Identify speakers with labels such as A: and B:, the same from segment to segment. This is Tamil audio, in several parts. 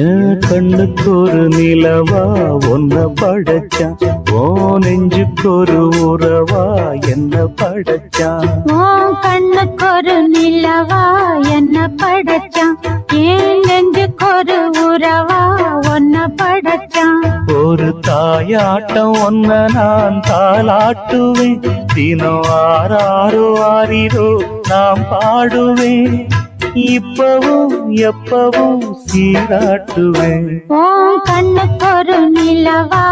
A: என் கண்ணுக்கு ஒரு நிலவா ஒன்ன படைச்சான், ஓ நெஞ்சுக்கு ஒரு உறவா என்ன படைச்சான்.
B: உன் கண்ணுக்கு ஒரு நிலவா என்ன படைச்சான், ஏன் நெஞ்சுக்கு ஒரு உறவா ஒன்ன படைச்சான்.
A: ஒரு தாயாட்டம் ஒன்ன நான் தாளாட்டுவேன், தினம் ஆறாரோ ஆறிரோ நாம் பாடுவேன், இப்பவும் எப்பவும் சீராட்டுவேன்.
B: உன் கண்ணுக்கு ஒரு நிலவா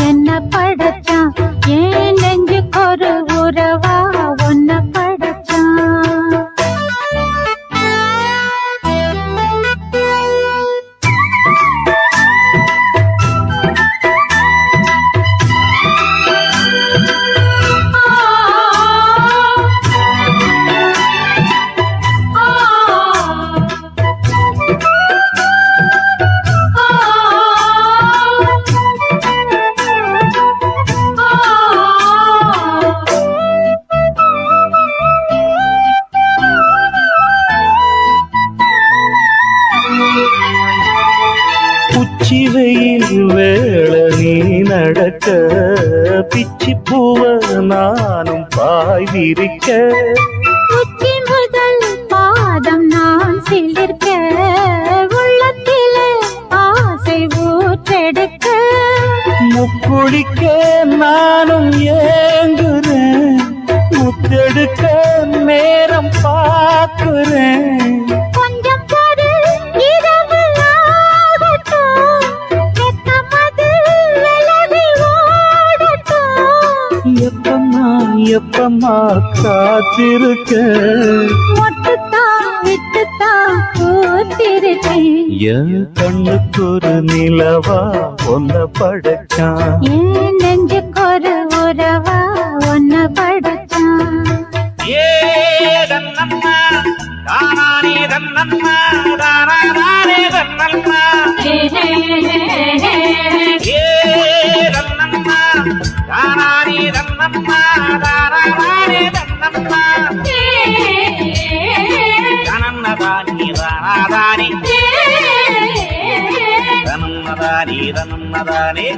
B: என்ன படைச்சான், ஏன் நெஞ்சுக்கு ஒரு உறவா ஒன்ன படைச்சான்.
A: உச்சி வெயில் வேளை நீ நடக்க, பிச்சி பூவ நானும் பாய் விரிக்க,
B: உச்சி முதல் பாதம் நான் சிலிர்க்க, உள்ளத்திலே ஆசை ஊற்றெடுக்க,
A: முக்குளிக்க நானும் ஏங்குறேன், முத்தெடுக்க நேரம் பார்க்குறேன்.
B: கொஞ்சம் பொறு இரவு ஆகட்டும், வெட்கமது விலகி ஓடட்டும்.
A: எப்பம்மா காத்திருக்க,
B: மொட்டுத்தான் விட்டுத்தான் பூத்திருக்கேன்.
A: என் கண்ணுக்கு ஒரு நிலவா ஒன்ன படைச்சான்,
B: ஏன் நெஞ்சுக்கு ஒரு உறவா ஒன்ன படைச்சான்.
C: தன்னம்மா தானானே தன்னம்மா தானானே தன்னம்மா தன்னம்மா தானானே தன்னம்மா தானானே தன்னம்மா தனன்னதானி தானாதானே தனன்னதானி தனன்னதானே.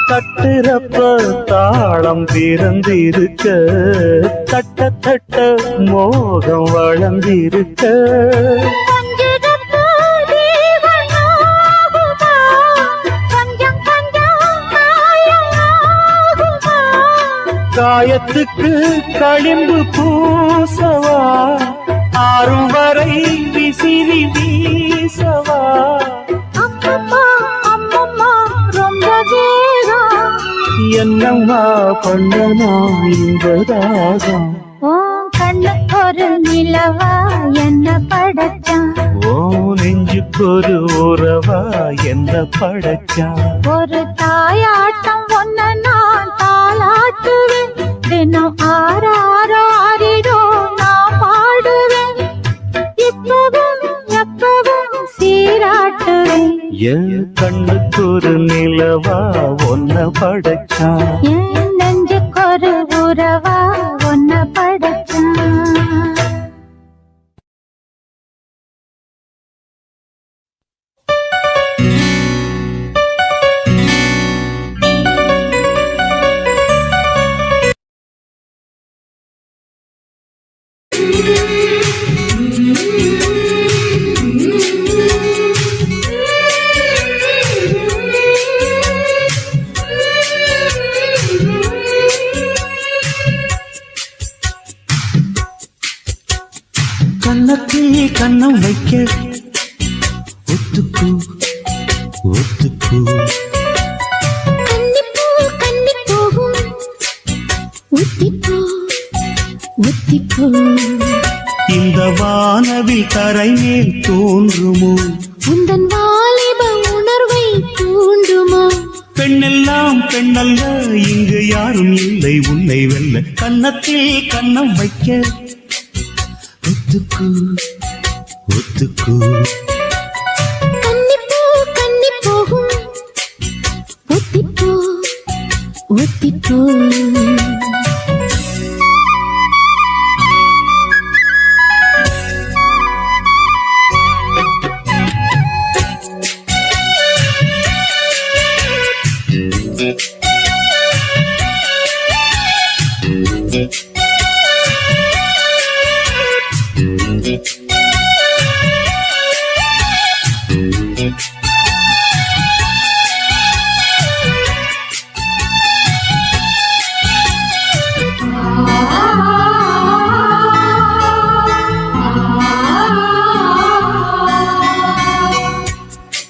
A: தட்டுறப்ப தாளம் பிறந்திருக்க, தட்ட தட்ட மோகம் வளர்ந்திருக்க, காயத்துக்கு களிம்பு பூசவா, ஆறும் வரை விசிறி வீசவா. என்னம்மா பண்ணனா இந்த தாகம்,
B: உன் கண்ணுக்கு ஒரு நிலவா என்ன படைச்சான்,
A: ஓ நெஞ்சுக்கு ஒரு உறவா என்ன படைச்சான்.
B: ஒரு தாயாட்டம் ஒன்ன நான் தாளாட்டுவேன், தினம் ஆறாரோ ஆறிரோ நான் பாடுவேன், இப்பவும் எப்பவும் சீராட்டுவேன்.
A: என் கண்ணுக்கு ஒரு நிலவா ஒன்ன படைச்சான்,
B: ஏன் நெஞ்சுக்கு ஒரு உறவா ஒன்ன படைச்சான்.
A: கண்ணத்தில் கண்ணம் வைக்க, ஒத்துக்கு ஒத்துக்கோ
B: கன்னிப்பூ கன்னி போகும் ஒத்திப்போ ஒத்திப்போ
A: இந்த வானவில் தரை மேல் தோன்றுமோ
B: உந்தன் வாலிப உணர்வை தூண்டுமோ
A: பெண்ணெல்லாம் பெண்ணல்ல இங்கு யாரும் இல்லை உன்னை வெல்ல கன்னத்தில் கன்னம் வைக்க ஒத்துக்கோ ஒத்துக்கோ
B: கன்னிப்பூ கன்னி போகும் ஒத்திப்போ ஒத்திப்போ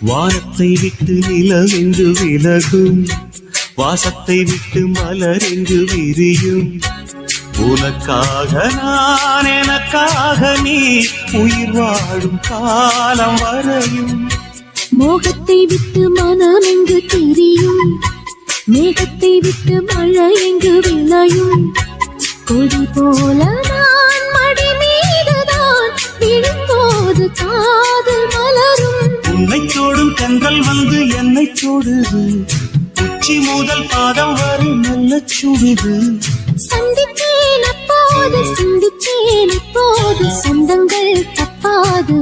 A: வானத்தை விட்டு நிலவென்று விலகும் வாசத்தை விட்டு மலரென்று விரியும் உனக்காக நான் எனக்காக நீ உயிர் வாழும் காலம் வரையும்
B: மோகத்தை விட்டு மனம் எங்கு திரியும் மேகத்தை விட்டு மழை எங்கு விளையும் கொடி போல நான் மடி மீதுதான் விழும்போது காதல் மலரும்
A: உன்னை தோடும் கண்கள் வந்து என்னை தோடுது உச்சி முதல் பாதம் வரை நல்ல சுடுது
B: சந்தித்தேன் அப்போது சிந்தித்தேன் இப்போது சொந்தங்கள் தப்பாது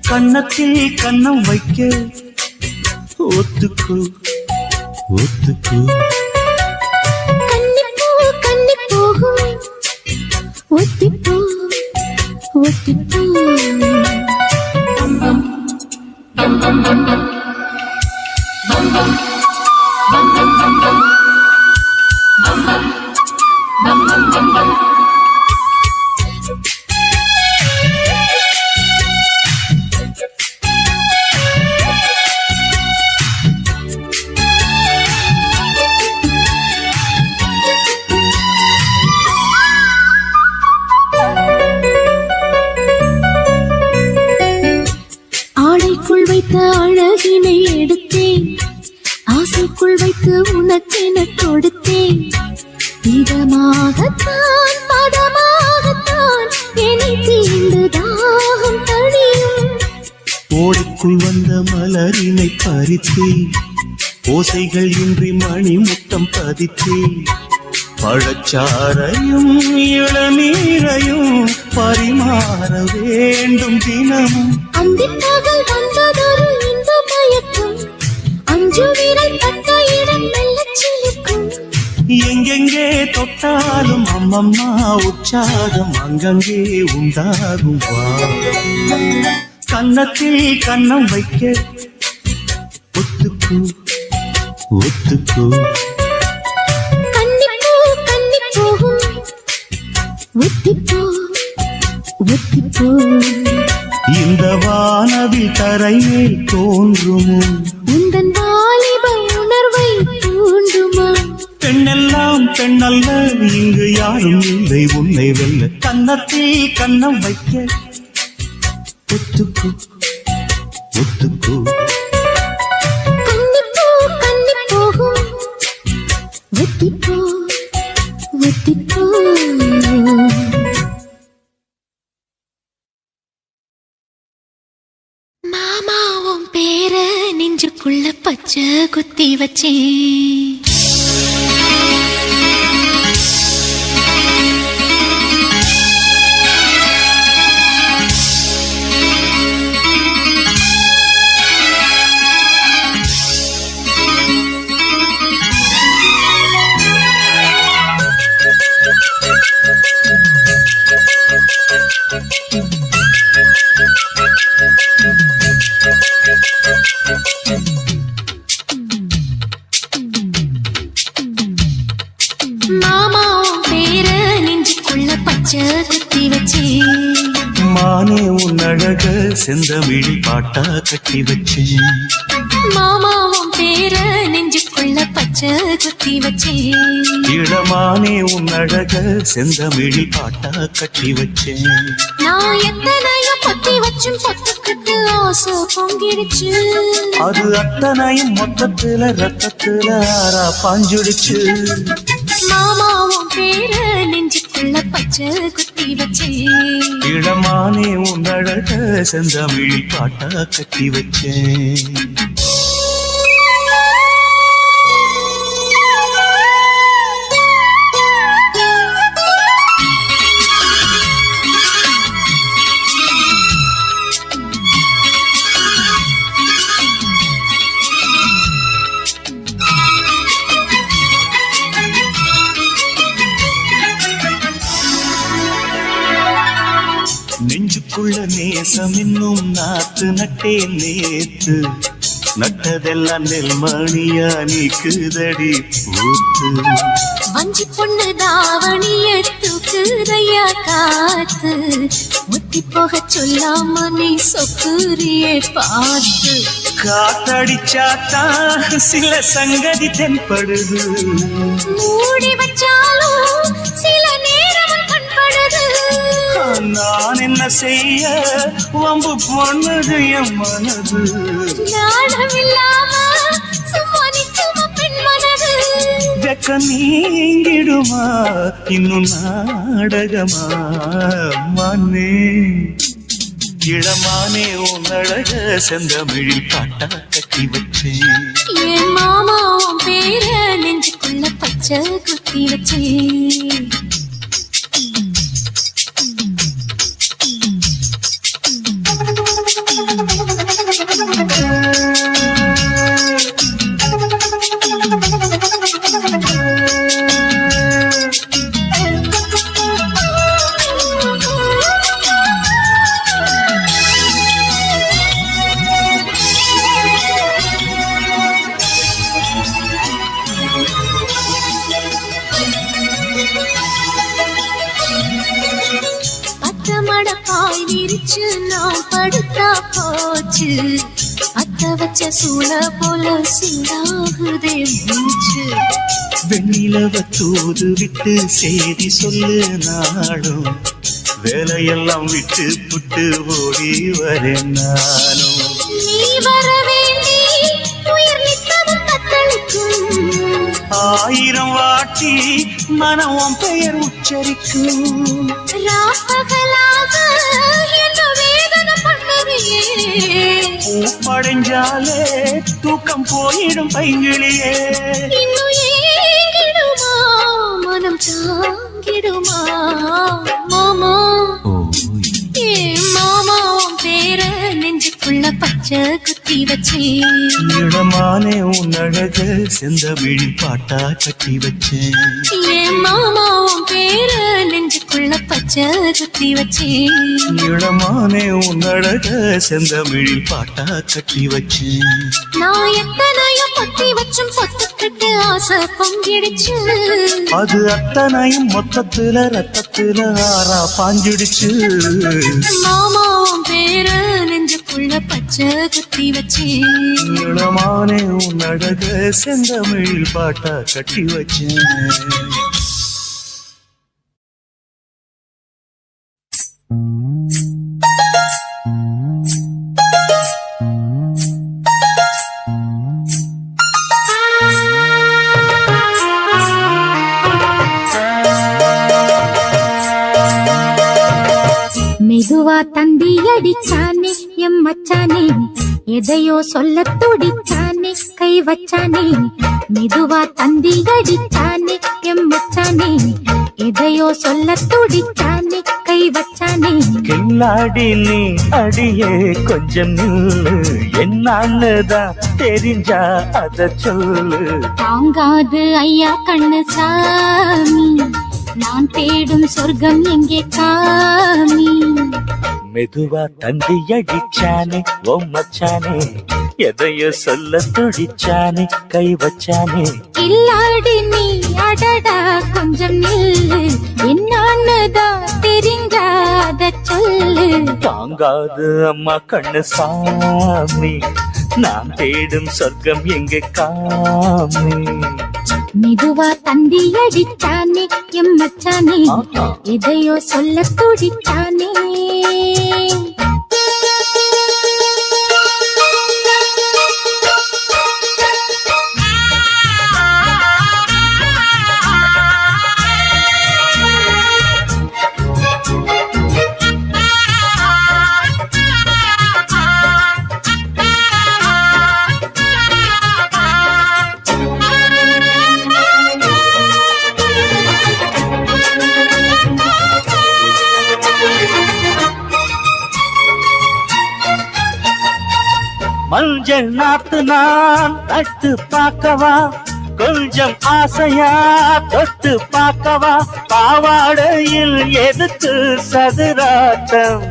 A: கன்னத்தில் கன்னம் வைக்க ஒத்துக்கோ ஒத்துக்கோ
B: கன்னிப்பூ கன்னி போகும் ஒத்திப்போ ஒத்திப்போ ஆடைக்குள் வைத்த அழகினை எடுத்தேன் ஆசைக்குள் வைத்து உனக்கென கொடுத்தேன் இதமாகத்தான் பதமாகத்தான் என்னை தீண்டு தாகம் தழியும்
A: ஓடைக்குள் வந்த மலரினை பறித்தே ஓசைகள் இன்றி மணி முத்தம் பதித்தே பழச்சாரையும் இளநீரையும் பரிமாற வேண்டும் தினமும்
B: அந்திப் பகல் வந்ததொரு இந்த மயக்கம் அஞ்சு விரல் பட்ட இடம் மெல்லச் சிலிர்க்கும்
A: எங்கெங்கே தொட்டாலும் அம்மம்மா உற்சாகம் அங்கங்கே உண்டாகும் வா கன்னத்தில் கன்னம் வைக்க ஒத்துக்கோ ஒத்துக்கோ
B: கன்னிப்பூ கன்னி போகும் ஒத்திப்போ ஒத்திப்போ
A: இந்த வானவில் தரை மேல் தோன்றுமோ
B: உந்தன் வாலிப உணர்வை தூண்டுமா
A: பெண்ணெல்லாம் பெண்ணல்ல இங்கு யாரும் இல்லை உன்னை வெல்ல கன்னத்தில் கன்னம் வைக்க ஒத்துக்கோ ஒத்துக்கோ
B: கன்னிப்பூ கன்னி போகும் ஒத்திப்போ ஒத்திப்போ மாமாவும் பேர நெஞ்சுக்குள்ள பச்சை குத்தி வச்சேன் மாமா பேர நெஞ்சுக்குள்ள பச்சை குத்தி வச்சேன்
A: மானே உன் அழக செந்தமிழ் பாட்டா கட்டி வச்சேன்
B: மாமாவும் பேர நெஞ்சுக்குள்ள பச்சை குத்தி வச்சேன்.
A: இளமானே உன் அழக செந்தமிழில் பாட்டா கட்டி வச்சேன்.
B: நான் எத்தனையோ பொத்தி வச்சும் பொத்துக்கிட்டு ஆசை பொங்கிடுச்சு.
A: அது அத்தனையும் மொத்தத்துல ரத்தத்துல ஆறா பாஞ்சுடுச்சு.
B: மாமாவும் பேர நெஞ்சுக்குள்ள பச்சை குத்தி வச்சேன்.
A: இளமானே உன் அழக செந்தமிழில் பாட்டா கட்டி வச்சேன். நெஞ்சுக்குள்ள நேசம் இன்னும் நாத்து நட்டேன் நேத்து. நட்டதெல்லாம் நெல்மணியா நீக்குதடி பூத்து.
B: வஞ்சி பொண்ணு தாவணிய தூக்குதையா காத்து. முத்தி போக சொல்லாம நீ சொக்குரியே பார்த்து.
A: காத்தடிச்சாத்தான் சில சங்கதி தென்படுது.
B: மூடி வச்சாலும் சில நேரம் கண்படுது.
A: நான் என்ன செய்ய வம்பு பொண்ணுது என் மனது.
B: நாடம் இல்லாம சும்மா நிற்குமா பெண் மனது.
A: வெக்க நீங்கிடுமா இன்னும் நாடகமா மண்ணே. இளமானே உன் அழக செந்தமிழில் பாட்டா கட்டி வச்சேன்.
B: என் மாமாவும் பேர நெஞ்சுக்குள்ள பச்சை குத்தி வச்சேன். பாய் விரிச்சு நான் படுத்தா போச்சு. அத்த வச்ச சூழ போல சூடாகுதே மூச்சு.
A: வெண்ணிலவ தூது விட்டு செய்தி சொல்லு நாளும். வேலையெல்லாம் விட்டு புட்டு ஓடி வரேன் நானும்.
B: நீ வர வேண்டி உயிர் நித்தமும் தத்தளிக்கும்.
A: 1000 வாட்டி மனம் பெயர் உச்சரிக்கும்.
B: ராப்பகலாக என்ன வேதனை பண்ணுறியே.
A: பூப்படைஞ்சாலே தூக்கம் போயிடும் பைங்கிளியே.
B: இன்னும் ஏங்கிடுமா மனம் தாங்கிடுமா மாமா. ஏ மாமா உன் பேர நெஞ்சுக்குள்ள பச்சை குத்தி வச்சேன்.
A: இளமானே உன் அழக செந்தமிழில் பாட்டா கட்டி வச்சேன்.
B: என் மாமா உன் பேர நெஞ்சுக்குள்ள பச்சை குத்தி வச்சேன்.
A: இளமானே உன் அழக செந்தமிழில் பாட்டா கட்டி வச்சேன்.
B: நான் எத்தனையோ பொத்தி வச்சும் பொத்துக்கிட்டு ஆசை பொங்கிடுச்சு.
A: அது அத்தனையும் மொத்தத்துல ரத்தத்துல ஆறா பாஞ்சிடுச்சு.
B: மாமா உன் பேர நெஞ்சுக்குள்ள பச்சை குத்தி வச்சேன்.
A: இளமானே உன் அழக செந்தமிழில் பாட்டா கட்டி வச்சேன்.
B: மெதுவா தந்தி அடிச்சானே எம் மச்சானே. எதையோ சொல்ல துடிச்சானே கை வச்சானே. மெதுவா தந்தி அடிச்சானே எம் மச்சானே. எதையோ சொல்ல துடிச்சானே கை வச்சானே.
A: கில்லாடி நீ அடியே கொஞ்சம் நில்லு. என்னன்னுதான் தெரிஞ்சா அத சொல்லு.
B: தாங்காது ஐயா கண்ணு சாமி. நான் தேடும் சொர்க்கம் எங்கே காமி.
A: மெதுவா தந்தி அடிச்சானே ஓ மச்சானே. எதையோ சொல்ல துடிச்சானே கை வச்சானே.
B: இல்லாடி நீ அடடா கொஞ்சம் நில்லு. என்னன்னுதான் தெரிஞ்சாத சொல்லு.
A: தாங்காது அம்மா கண்ணு சாமி. நான் தேடும் சொர்க்கம் எங்கே காமே.
B: மெதுவா தந்தி அடித்தானே எம் மச்சானே, எதையோ சொல்ல துடித்தானே.
A: மஞ்சள் நாத்து நான் தட்டு பார்க்கவா, கொஞ்சம் ஆசையா தொட்டு பார்க்கவா, பாவாடையில் எதுக்கு சதுராட்டம்.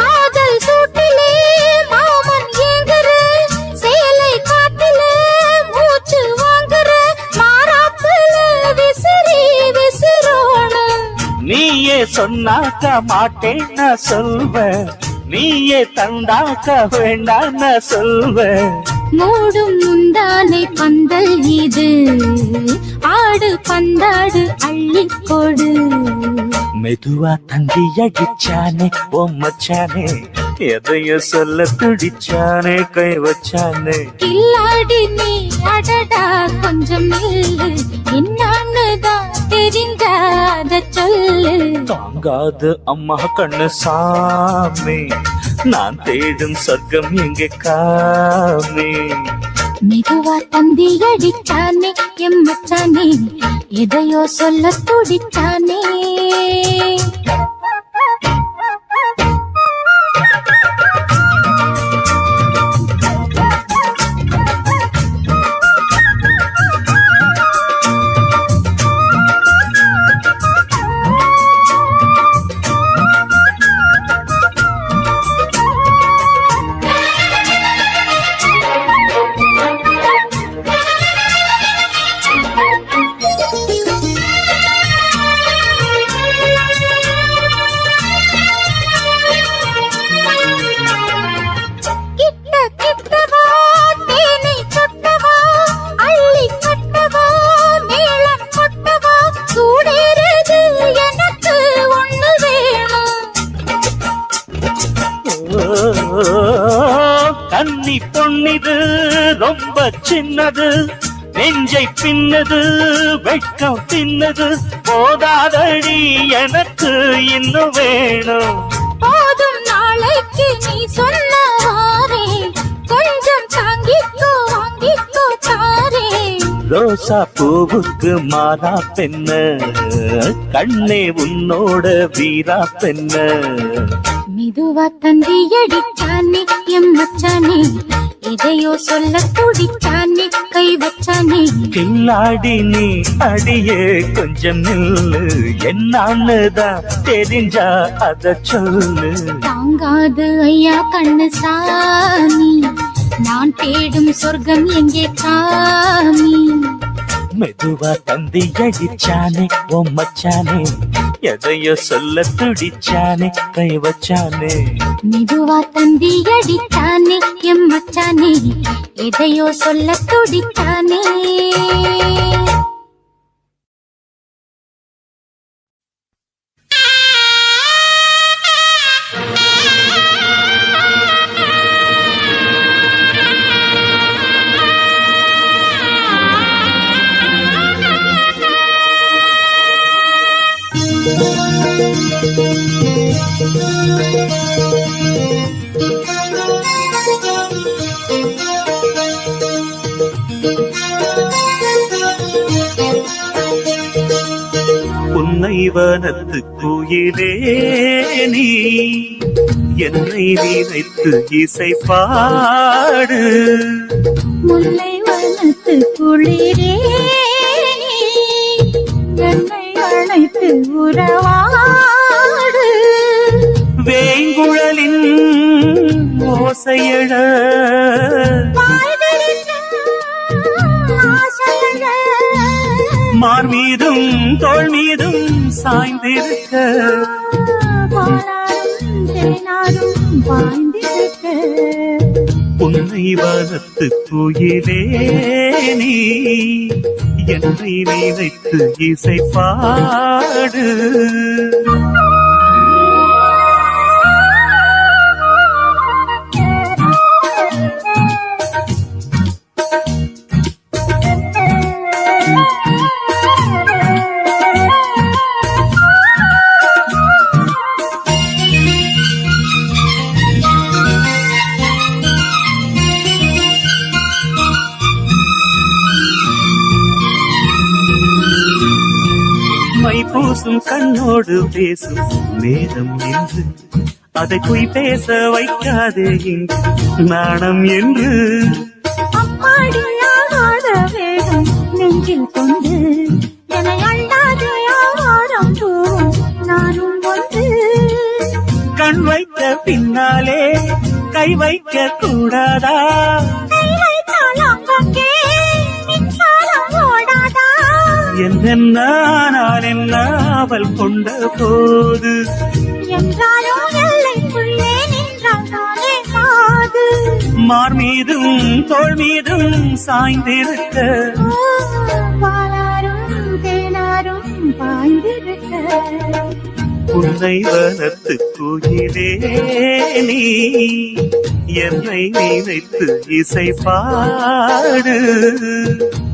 B: காதல் சூட்டிலே மாமன் ஏங்குற, சேலை காட்டிலே மூச்சு வாங்குற, மாறாப்புல விசிறி விசிறோணும்.
A: நீயே சொன்னாக்க மாட்டேன்னு சொல்வேன், நீயே தந்தாக்க வேண்டான்னு சொல்வேன்.
B: மூடும் முந்தானை பந்தல் இது, ஆடு பந்தாடு அள்ளிக்கொடு.
A: மெதுவா தந்தி அடிச்சானே ஓ மச்சானே, எதையோ சொல்ல துடிச்சானே கை வச்சானே.
B: கில்லாடி நீ அடடா கொஞ்சம் நில்லு, என்னான்னுதான் தெரிஞ்சாத சொல்லு.
A: தாங்காது அம்மா கண்ணு சாமி, நான் தேடும் சொர்க்கம் எங்கே காமே.
B: மெதுவா தந்தி அடிச்சானே எம் மச்சானே, எதையோ சொல்ல துடிச்சானே.
A: கன்னி பொன்னிது ரொம்ப சின்னது, நெஞ்சை பின்னது வெட்கம் தின்னது, போதாதடி எனக்கு இன்னும் வேணும்.
B: போதும் நாளைக்கு நீ சொன்னவாரே, கொஞ்சம் தாங்கிக்கோ வாங்கிக்கோ தாரே.
A: ரோசா பூவுக்கு மாறா பெண்ண, கண்ணே உன்னோட வீரா பெண்ண.
B: மெதுவா தந்தி அடிச்சானே எம் மச்சானே, எதையோ சொல்ல துடிச்சானே கை வச்சானே.
A: கில்லாடி நீ அடியே கொஞ்சம் நில்லு, என்னான்னுதான் தெரிஞ்சா அத சொல்லு.
B: தாங்காது ஐயா கண்ணு சாமி, நான் தேடும் சொர்க்கம் எங்கே காமி.
A: மெதுவா தந்தி அடிச்சானே ஓ மச்சானே, எதையோ சொல்ல துடிச்சானே கை வச்சானே.
B: மெதுவா தந்தி அடிச்சானே எம் மச்சானே, எதையோ சொல்ல துடிச்சானே.
A: புன்னைவனத்து குயிலே நீ, என்னை நினைத்து இசை பாடு.
B: முல்லை வனத்து குளிரே, என்னை அழைத்து உறவாடு.
A: வேங்குழலின் ஓசையழ, மார் மீதும் தோள் மீதும் சாய்ந்திருக்க,
B: பாலாரும் தேனாரும் பாய்ந்திருக்க
A: உன்னை வளர்த்து குயிலே நீ என்னை நினைத்து இசை பாடு பூசும் கண்ணோடு பேசும் நேரம் என்று அதை போய் பேச வைக்காதே இங்கு நாணம் என்று
B: அம்மாடியாகாத வேகம் நெஞ்சில் கொண்டு என்னை அள்ளாத யாரும் போகும் நானும் ஒன்று
A: கண் வைத்த பின்னாலே கை வைக்க கூடாதா
B: கை வைத்தால் அங்கே மின்சாரம் ஓடாதா
A: என்ன நான் என்ன அவள் கொண்ட போது
B: என்றாலும் எல்லைக்குள்ளே நின்றால் நானே மாது
A: மார் மீதும் தோள் மீதும் சாய்ந்திருக்க
B: பாலாரும் தேனாரும் பாய்ந்திருக்க
A: உன்னை வளர்த்து குயிலே நீ என்னை நினைத்து இசை பாடு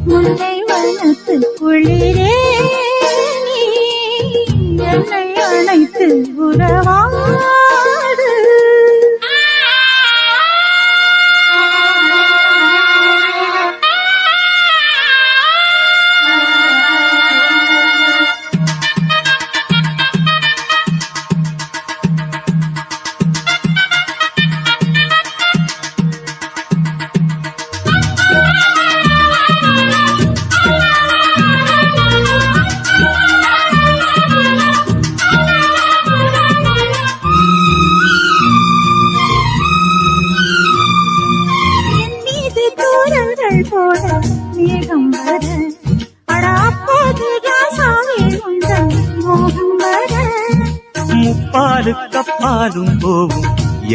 B: முல்லை வனத்து குளிரே நீ என்னை அணைத்து உறவாடு போல மேகம் வர அடா அப்போது ராசாவே உந்தன் மோகம் வர
A: முப்பாலு கப்பாலும் போகும்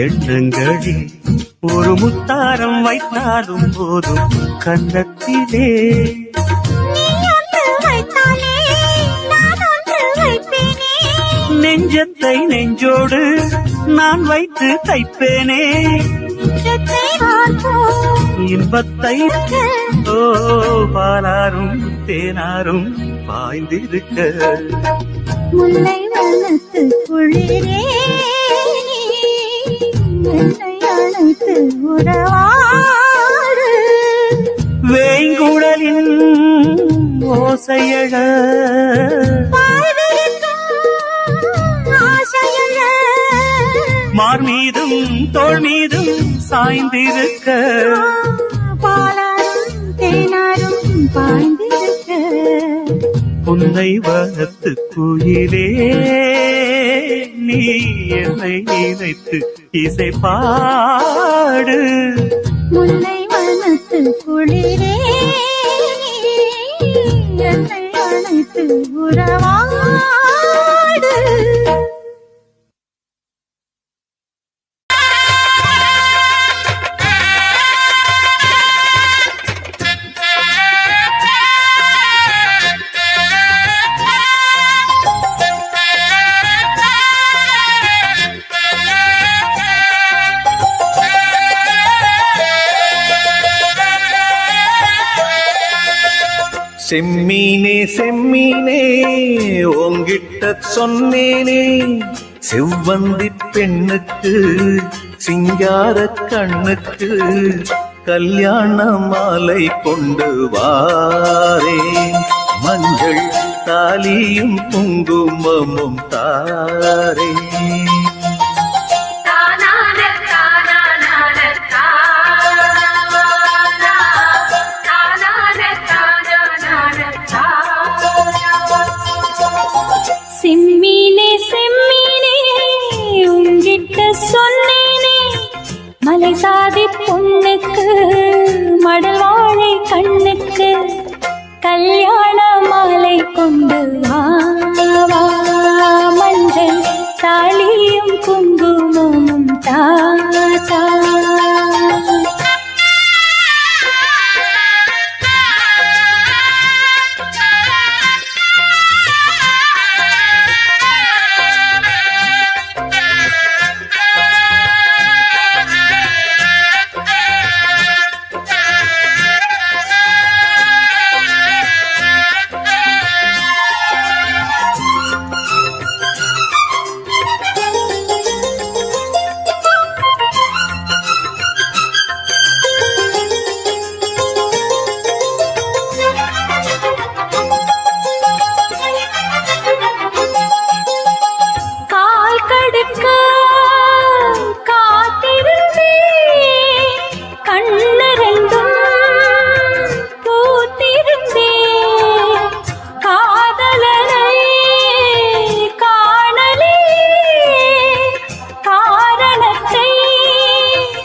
A: எண்ணங்களில் ஒரு முத்தாரம் வைத்தாலும் போதும் கண்ணத்திலே
B: நீ ஒன்று வைத்தாலே நான் ஒன்று வைப்பேனே
A: நெஞ்சத்தை நெஞ்சோடு நான் வைத்து தைப்பேனே
B: நெஞ்சத்தை பார்ப்போம்
A: இன்பத்தை ஓ பாலாரும் தேனாரும் பாய்ந்திருக்க
B: முல்லை வனத்து குளிரே நீ என்னை அழைத்து உறவாடு
A: வேங்குழலின் ஓசையழ மார் மீதும் தோள் மீதும் சாய்ந்திருக்க
B: பாலாரும் தேனாரும் பாய்ந்திருக்க
A: உன்னை வளர்த்து குயிலே நீ என்னை நினைத்து இசை பாடு
B: முல்லை வனத்து குளிரே நீ என்னை அழைத்து உறவாடு
D: செம்மீனே செம்மீனே உங்கிட்ட சொன்னேனே செவ்வந்தி பெண்ணுக்கு சிங்கார கண்ணுக்கு கல்யாண மாலை கொண்டு வாரேன் மஞ்சள் தாலியும் குங்குமமும் தாரேன்
B: செம்மீனே செம்மீனே உங்கிட்ட சொன்னேனே மலை சாதி பொண்ணுக்கு மடல் வாழை கண்ணுக்கு கல்யாண மாலை கொண்டு வா மஞ்சள் தாலியும் குங்குமம் தடுக்க காத்திருந்தே கண்ணு ரெண்டும் பூத்திருந்தே காதலனை காணலே காரணத்தை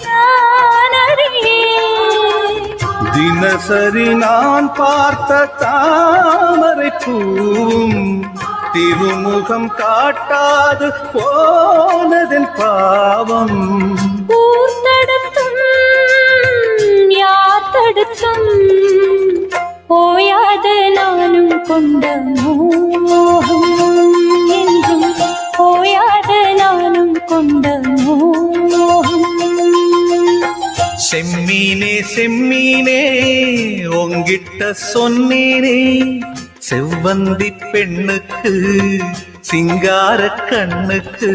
B: நான் அறியேன்.
D: தினசரி நான் பார்த்த தாமரை பூவும் திருமுகம் காட்டாது போனதன் பாவம்.
B: ஊர்த்தடுத்தும் யார் தடுத்தும் ஓயாத நானும் கொண்ட மோகம் என்றும் ஓயாத நானும் கொண்ட மோகம்.
D: செம்மீனே செம்மீனே உங்கிட்ட சொன்னேனே செவ்வந்தி பெண்ணுக்கு சிங்கார கண்ணுக்கு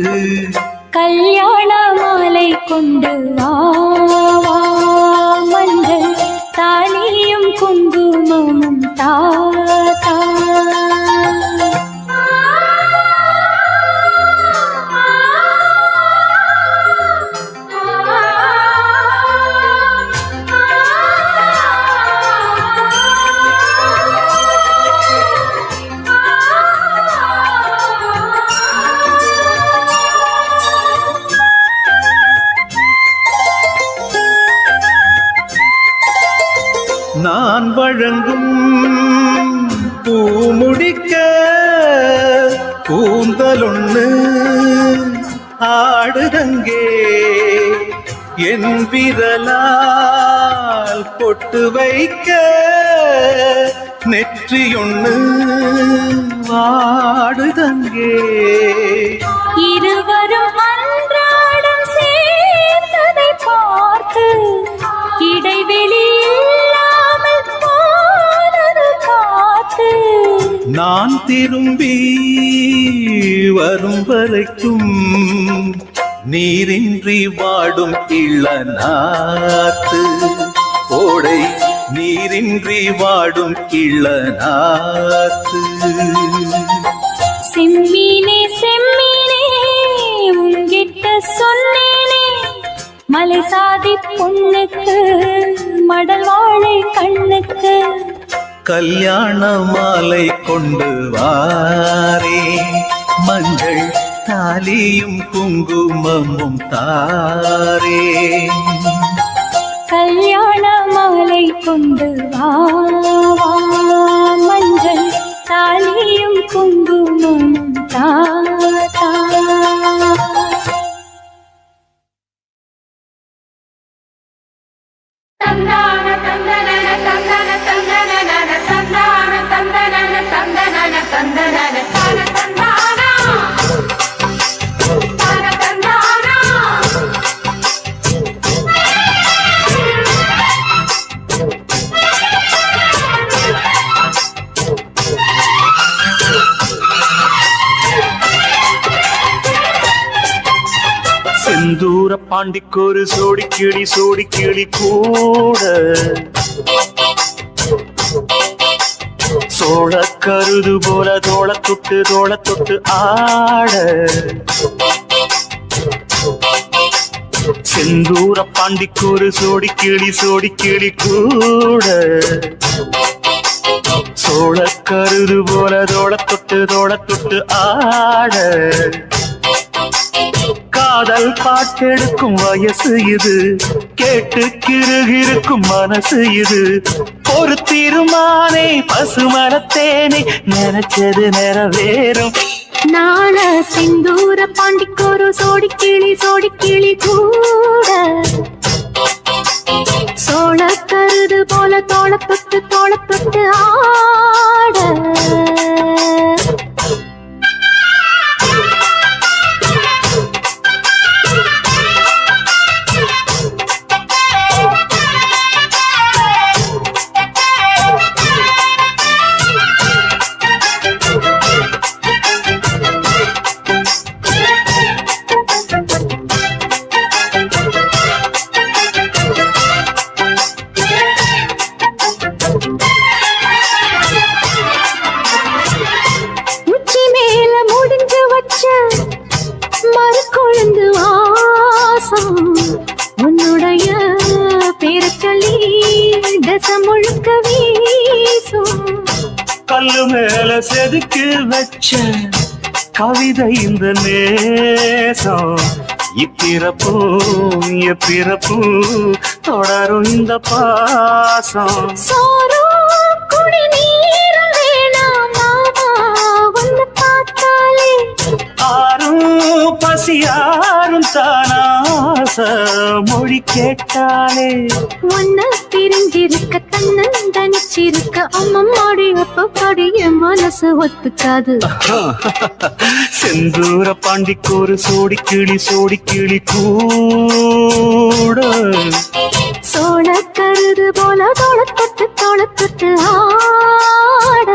B: கல்யாண மாலை கொண்டு வா வா, மஞ்சள் தாலியும் குங்குமமும் தா தா.
D: நான் வழங்கும் பூமுடிக்க கூந்தலொன்னு ஆடுதங்கே என் விரலால் பொட்டு வைக்க நெற்றியொன்னு வாடுதங்கே.
B: இருவரும் அன்றாடம் சேர்ந்ததை பார்த்து இடைவெளி இல்லாமல் போனது காத்து.
D: நான் திரும்பி வரும் வரைக்கும் நீரின்றி வாடும் இளநாத்து ஓடை நீரின்றி வாடும் இளநாத்து.
B: செம்மீனே செம்மீனே உங்கிட்ட சொன்னேனே மலை சாதி பொண்ணுக்கு மடல் வாழை கண்ணுக்கு
D: கல்யாண மாலை கொண்டு வாரே மஞ்சள் தாலியும் குங்குமமும் தாரே.
B: கல்யாண மாலை கொண்டு வா வா, மஞ்சள் தாலியும் குங்குமமும் தா தா. தந்தான தந்தனன தந்தன தந்தனன தந்தான தந்தனன தந்தனன தந்தனன தான தந்தானா தான தந்தானா.
A: செந்தூர பாண்டிக்கொரு சோடி கிளி கூட சோழ கருது போல தோள தொட்டு ஆட. செந்தூர பாண்டிக்கொரு சோடி கிளி கூட சோழ கருது போல தோள தொட்டு ஆட. காதல் பாட்டெடுக்கும் வயசு இது கேட்டு கிருகிருக்கும் மனசு இது. ஒரு தீர்மானே பசுமரத்தேனே நினைச்சது நிறைவேறும்.
B: நான சிந்தூர பாண்டிக்கொரு சோடி கிளி கூட சோழ கருது போல தோள தொட்டு ஆட.
A: கல்லு மேல செதுக்கி வச்ச கவிதை இந்த நேசம் இப்பிறப்பும் எப்பிறப்பும் தொடரும் இந்த பாசம்
B: சோறும் குடிநீரும் வேணாம் மாமா வந்து பார்த்தாலே
A: ஆரும் பசியாரும் தானாச மொழி கேட்டாலே
B: ஒன்ன பிரிஞ்சிருக்க கண்ணன் தனிச்சிருக்க அம்மம்மாடி அப்படி என் மனசு ஒத்துக்காது
A: செந்தூர பாண்டிக்கு ஒரு சோடி கிளி கூட
B: சோழ கருது போல தொளத்தொட்டு ஆட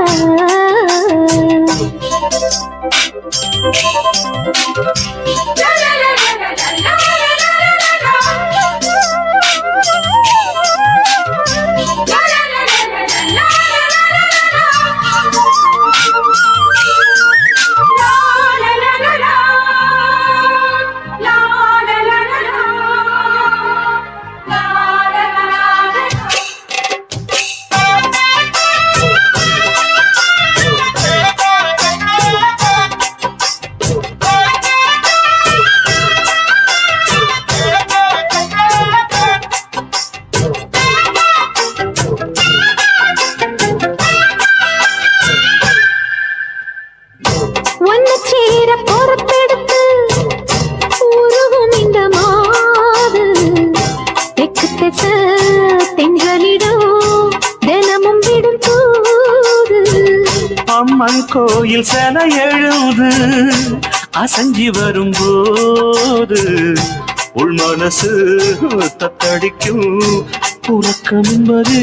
B: ஒன்னச்சேர பொறுப்பெடுத்து உருகும் இந்த மாது தெற்கு திச தென்றலிடும் தினமும் விடும் தூது
A: அம்மன் கோயில் செல எழுது அசஞ்சி வரும்போது உள் மனசு தத்தடிக்கும் உறக்கம் என்பது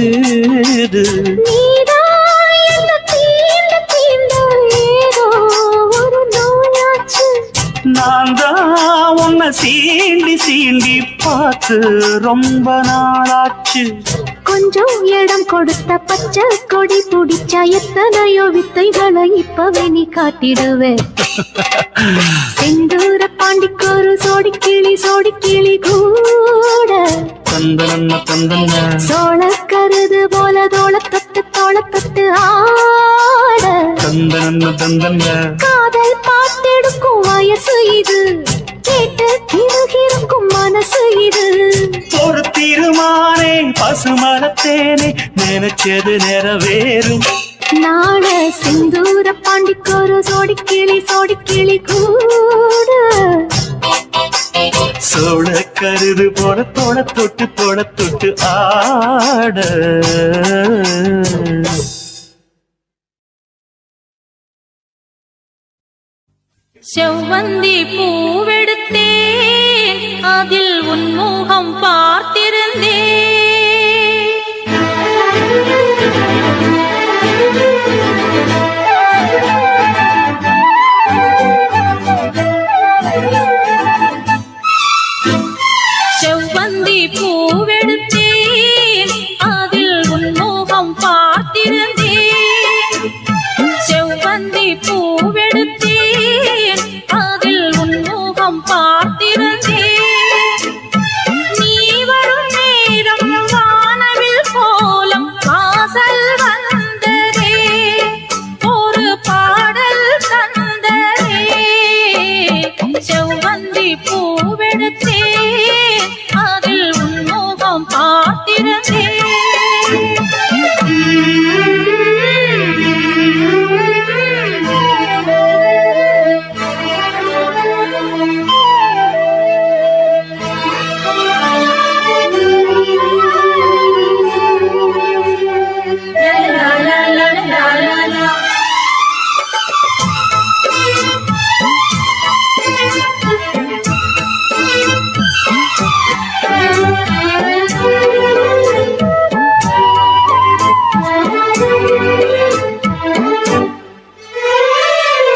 B: நீதான் என்ன தீண்ட ஏதோ ஒரு நோயாச்சு
A: நான் தான் உன்னை சீண்டி பார்த்து ரொம்ப நாளாச்சு
B: கொஞ்சம் இடம் கொடுத்த பச்சை கொடி பிடிச்சா எத்தனையோ வித்தைகளை இப்பவே நீ காட்டிடுவே செந்தூர பாண்டிக்கு ஒரு சோடி கிளி கூட
A: தந்தன
B: சோழ கருது போல தோளத்தொட்டு ஆட
A: தந்தன
B: காதல் பார்த்தெடுக்கும் வயசு இது கேட்டு திருகிருக்கும் மனசு இது
A: ஒரு தீர்மானே பசுமரத்தேனே நினைச்சது நிறைவேறும்
B: நாட செந்தூர பாண்டிக்கு ஒரு சோடி கிளி கூட
A: சோழ கருது போல தொட்டு ஆட
E: செவ்வந்தி பூவெடுத்தேன் அதில் உன் முகம் பார்த்திருந்தேன் செவ்வந்தி பூவெடுத்தேன் அதில் உன் முகம் பார்த்திருந்தேன் செவ்வந்தி பூவெடுத்தேன் அதில் உன் முகம் பார்த்திருந்தேன் நீ வரும் நேரம் வானவில் கோலம் வாசல் வந்ததே ஒரு பாடல் தந்ததே செவ்வந்தி பூவெடுத்தேன் அதில் உன் முகம் பார்த்திருந்தேன்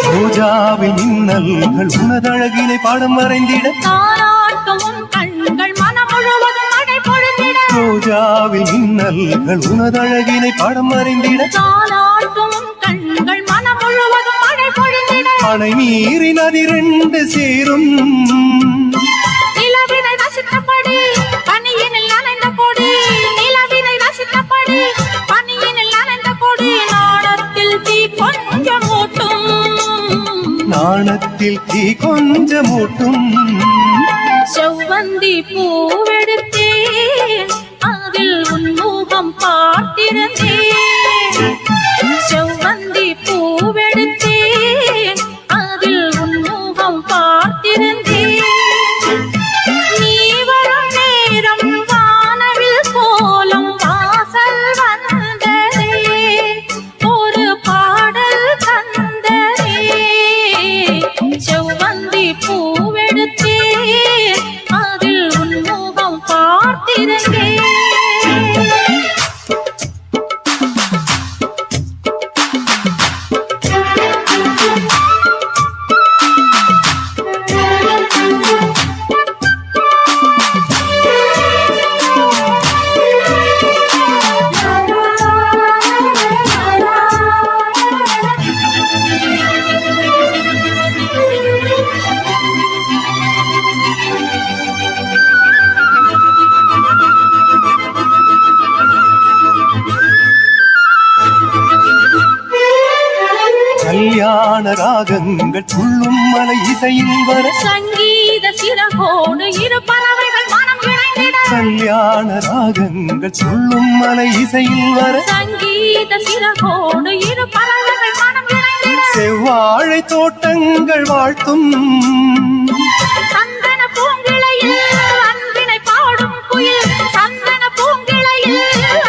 A: ரோஜாவின் மின்னல்கள் உனதழகினை பாடம் வரைந்திட
E: தாராட்டும் உன் கண்கள் மனம் முழுவதும் மழை பொழிந்திட
A: ரோஜாவின் மின்னல்கள் உனதழகினை பாடம் வரைந்திட
E: தாராட்டும் உன் கண்கள் மனம் முழுவதும் மழை பொழிந்திட
A: அணை மீறி நதி ரெண்டு சேரும்
E: நிலவினை ரசித்தபடி பனியினில் நனைந்த கொடி நிலவினை ரசித்தபடி பனியினில் நனைந்த கொடி நாடத்தில் தீ
D: நெஞ்சில் தீ கொஞ்சம் மூட்டும்.
E: செவ்வந்தி பூவெடுத்தேன் அதில் உன்முகம் பார்த்திருந்தேன். செவ்வந்தி பூவெடுத்தேன் அதில் உன்முகம் பார்த்திருந்தேன். நீ வரும் நேரம் வானவில் கோலம் வாசல் வந்ததே, ஒரு பாடல் தந்ததே. செவ்வந்தி பூவெடுத்தேன் அதில் உன்முகம் பார்த்திருந்தேன்.
D: கல்யாண ராகங்கள் துள்ளும் மலை இசையில் வர.
E: சங்கீத சிறகோடு இரு பறவைகள் மனம் இணைந்திட.
D: கல்யாண ராகங்கள் துள்ளும் மலை இசையில் வர.
E: சங்கீத சிறகோடு இரு பறவைகள் மனம் இணைந்திட.
D: செவ்வாழை தோட்டங்கள் வாழ்த்தும்.
E: சந்தன பூங்கிளையில் அன்பினை பாடும் குயில். சந்தன பூங்கிளையில்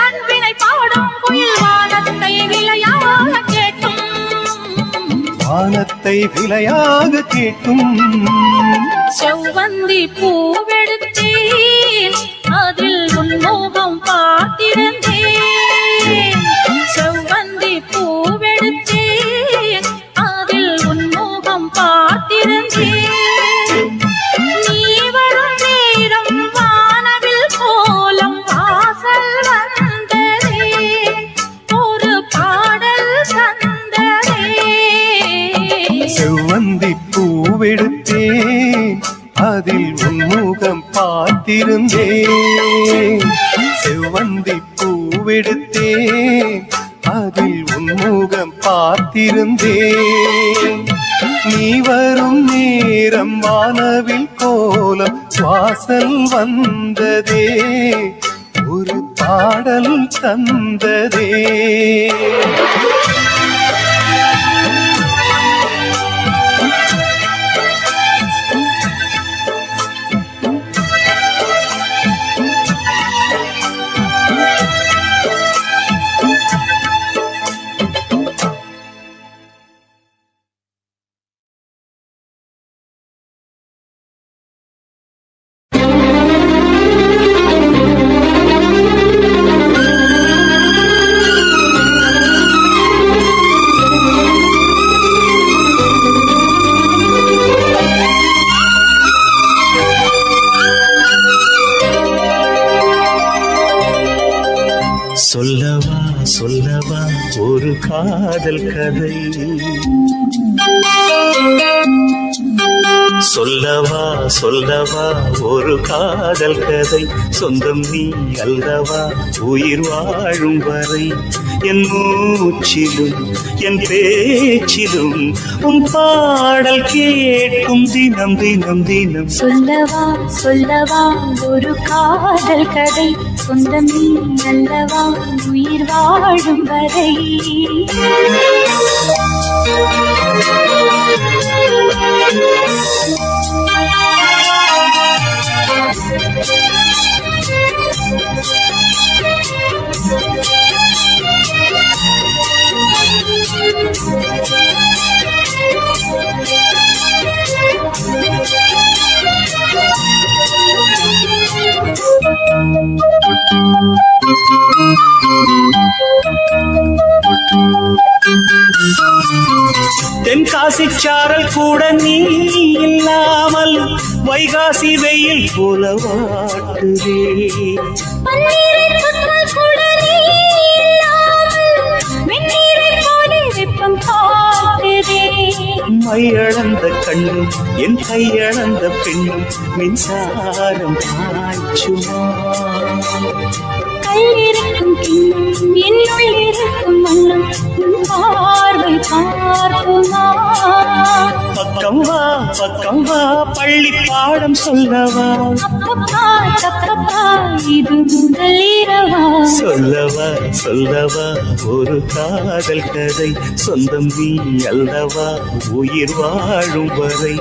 E: அன்பினை பாடும் குயில். வானத்தை விளையாக கேட்கும்.
D: வானத்தை விலையாக கேட்கும்.
E: செவ்வந்தி பூவெடுத்தேன் அதில் உன்முகம் பார்த்திருந்தேன். செவ்வந்தி பூவெடுத்தேன் அதில் உன்முகம் பார்த்திருந்தேன். நீ வரும் நேரம் வானவில் கோலம் வாசல் வந்ததே, ஒரு பாடல் தந்ததே.
D: செவ்வந்தி பூவெடுத்தேன் அதில் உன்முகம் பார்த்திருந்தேன். செவ்வந்தி பூவெடுத்தேன் அதில் உன்முகம் பார்த்திருந்தேன். நீ வரும் நேரம் வானவில் கோலம் வாசல் வந்ததே, ஒரு பாடல் தந்ததே.
A: சொல்லவா சொல்லவா ஒரு காதல் கதை. சொல்லவா சொல்லவா ஒரு காதல் கதை. சொந்தம் நீ அல்லவா உயிர் வாழும் வரை. என் மூச்சிலும் என் பேச்சிலும் உன் பாடல் கேட்கும் தினம் தினம் தினம்.
B: சொல்லவா சொல்லவா ஒரு காதல் கதை. சொந்தம் நீ அல்லவா உயிர் வாழும் வரை.
A: தென்காசி சாரல் கூட நீ இல்லாமல் வைகாசி வெயில் போல வாட்டுதே. மையளந்த கண்ணும் என் கையளந்த பெண்ணும் மின்சாரம் பாய்ச்சுமா.
B: கல்லிருக்கும் கிண்ணம் என்னுள் இருக்கும் வண்ணம் உன் பார்வை பார்க்குமா
A: பக்கம் வா பள்ளி பாடம் சொல்லவா
B: அப்பப்பா தப்பப்பா இது முதல் இரவா
A: சொல்லவா ஒரு காதல் கதை சொந்தம் நீ அல்லவா உயிர் வாழும் வரை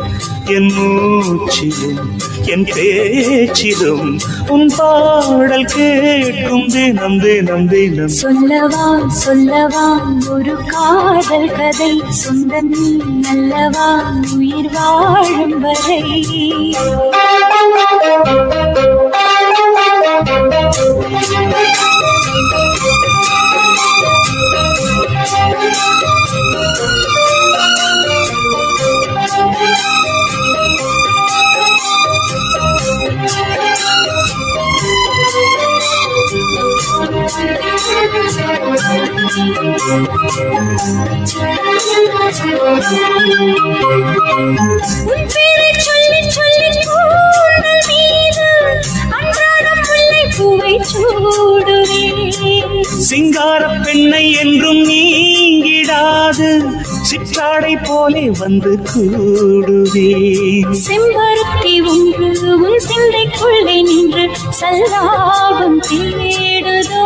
A: என் மூச்சிலும் என் பேச்சிலும் உன் பாடல் கேட்கும் தினம் தினம் தினம்
B: சொல்லவா ஒரு காதல் கதை சொந்தம் நீ அல்லவா உயிர் வாழும் வரை உன் பேரை சொல்லி சொல்லி கூந்தல் மீது அன்றாடம் முல்லை பூவை சூடுவேன்
A: சிங்கார பெண்ணை என்றும் நீங்கிடாது சிற்றாடை போலே வந்து கூடுவேன்
B: செம்பருத்தி ஒன்று உன் சிந்தைக்குள்ளே நின்று சல்லாபம் தேடுதோ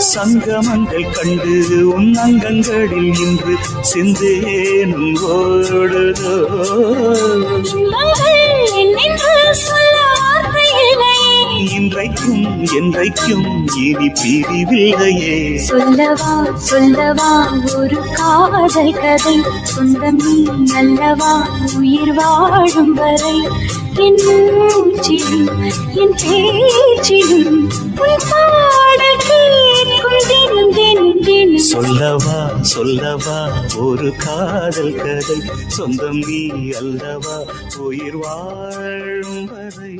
A: சங்கமங்கள் கண்டு உன் அங்கங்களில் நின்று சிந்தேனும் ஓடுதோ
B: இன்பங்கள் என்னென்று சொல்ல வார்த்தை இல்லையே
A: என்றைக்கும் இனி பிரிவில்லையே
B: சொல்லவா ஒரு காதல் கதை சொந்தம் நீ அல்லவா உயிர் வாழும் வரை என் மூச்சிலும் என் பேச்சிலும் உன் பாடல் கேட்கும் தினம் தினம் தினம்
A: சொல்லவா ஒரு காதல் கதை சொந்தம் நீ அல்லவா உயிர் வாழும் வரை